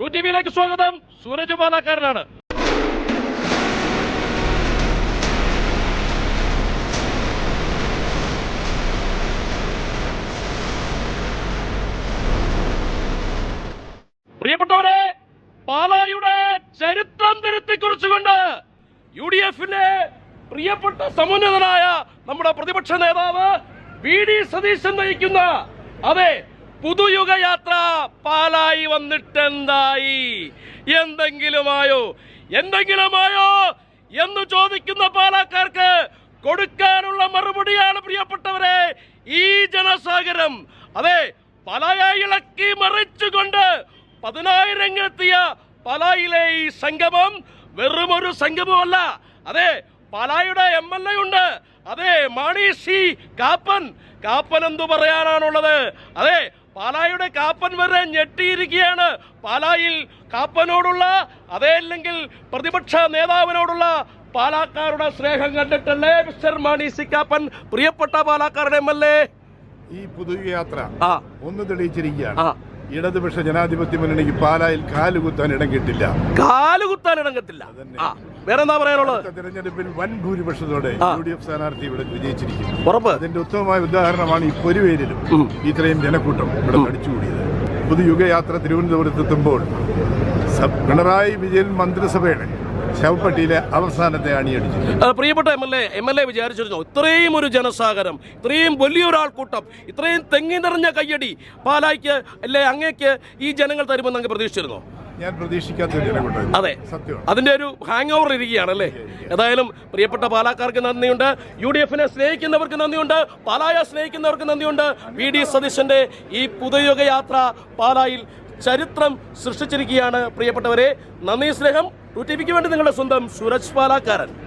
ടിവിയിലേക്ക് സ്വാഗതം. സൂരജ് പാലക്കാരനാണ്. പ്രിയപ്പെട്ടവരെ, പാലായുടെ ചരിത്രം തിരുത്തിക്കുറിച്ചുകൊണ്ട് UDF-ലെ പ്രിയപ്പെട്ട സമുന്നതനായ നമ്മുടെ പ്രതിപക്ഷ നേതാവ് VD സതീശൻ നയിക്കുന്ന പുതുയുഗ യാത്ര പാലായി വന്നിട്ടെന്തായി? എന്തെങ്കിലുമായോ എന്ന് ചോദിക്കുന്ന പാലക്കാർക്ക് കൊടുക്കാനുള്ള മറുപടിയാണ് പ്രിയപ്പെട്ടവരെ ഈ ജനസാഗരം. പാലായെ ഇളക്കി മറിച്ചുകൊണ്ട് 10,000 എത്തിയ പാലായിലെ ഈ സംഗമം വെറുമൊരു സംഗമമല്ല. പാലായുടെ MLA ഉണ്ട്. മാണി സി കാപ്പൻ എന്തു പറയാനാണുള്ളത്? പാലായുടെ കാപ്പൻ വരെ ഞെട്ടിയിരിക്കുകയാണ്. പാലായിൽ കാപ്പനോടുള്ള അല്ലെങ്കിൽ പ്രതിപക്ഷ നേതാവിനോടുള്ള പാലക്കാരുടെ സ്നേഹം കണ്ടിട്ടല്ലേ മിസ്റ്റർ മാണി സി കാപ്പൻ? പ്രിയപ്പെട്ട പാലക്കാരുടെ MLA, ഈ പുതുയാത്ര ഒന്ന് തെളിയിച്ചിരിക്കുകയാണ്. ഇടതുപക്ഷ ജനാധിപത്യ മുന്നണിക്ക് പാലായിൽ കാലുകുത്താൻ ഇടം കിട്ടില്ല. വേറെന്താ പറയാനുള്ളത്? തെരഞ്ഞെടുപ്പിൽ വൻ ഭൂരിപക്ഷത്തോടെ UDF സ്ഥാനാർത്ഥി ഇവിടെ വിജയിച്ചിരിക്കുന്നു. അതിന്റെ ഉത്തമമായ ഉദാഹരണമാണ് ഈ പൊരുവേരിലും ഇത്രയും ജനക്കൂട്ടം ഇവിടെ തടിച്ചുകൂടിയത്. പുതുയുഗയാത്ര തിരുവനന്തപുരത്തെത്തുമ്പോൾ പിണറായി വിജയൻ മന്ത്രിസഭയുടെ ശവപ്പെട്ടിയിലെ അവസാനത്തെ അണിയടിച്ചു. പ്രിയപ്പെട്ട MLA വിചാരിച്ചിരുന്നു ഇത്രയും ഒരു ജനസാഗരം, ഇത്രയും വലിയൊരാൾക്കൂട്ടം, ഇത്രയും തെങ്ങി നിറഞ്ഞ കയ്യടി പാലായ്ക്ക് അങ്ങേക്ക് ഈ ജനങ്ങൾ തരുമെന്ന് അങ്ങ് പ്രതീക്ഷിച്ചിരുന്നു? ഞാൻ പ്രതീക്ഷിക്കാത്ത ജനക്കൂട്ടം. സത്യം. അതിന്റെ ഒരു ഹാങ് ഓവർ ഇരിക്കുകയാണല്ലേ? ഏതായാലും പ്രിയപ്പെട്ട പാലക്കാർക്ക് നന്ദിയുണ്ട്, UDF-നെ സ്നേഹിക്കുന്നവർക്ക് നന്ദിയുണ്ട്, പാലായെ സ്നേഹിക്കുന്നവർക്ക് നന്ദിയുണ്ട്. VD സതീശന്റെ ഈ പുതുയുഗ യാത്ര പാലായിൽ ചരിത്രം സൃഷ്ടിച്ചിരിക്കുകയാണ്. പ്രിയപ്പെട്ടവരെ, നന്ദി, സ്നേഹം. ടിവിക്ക് വേണ്ടി നിങ്ങളുടെ സ്വന്തം സൂരജ് പാലക്കാരൻ.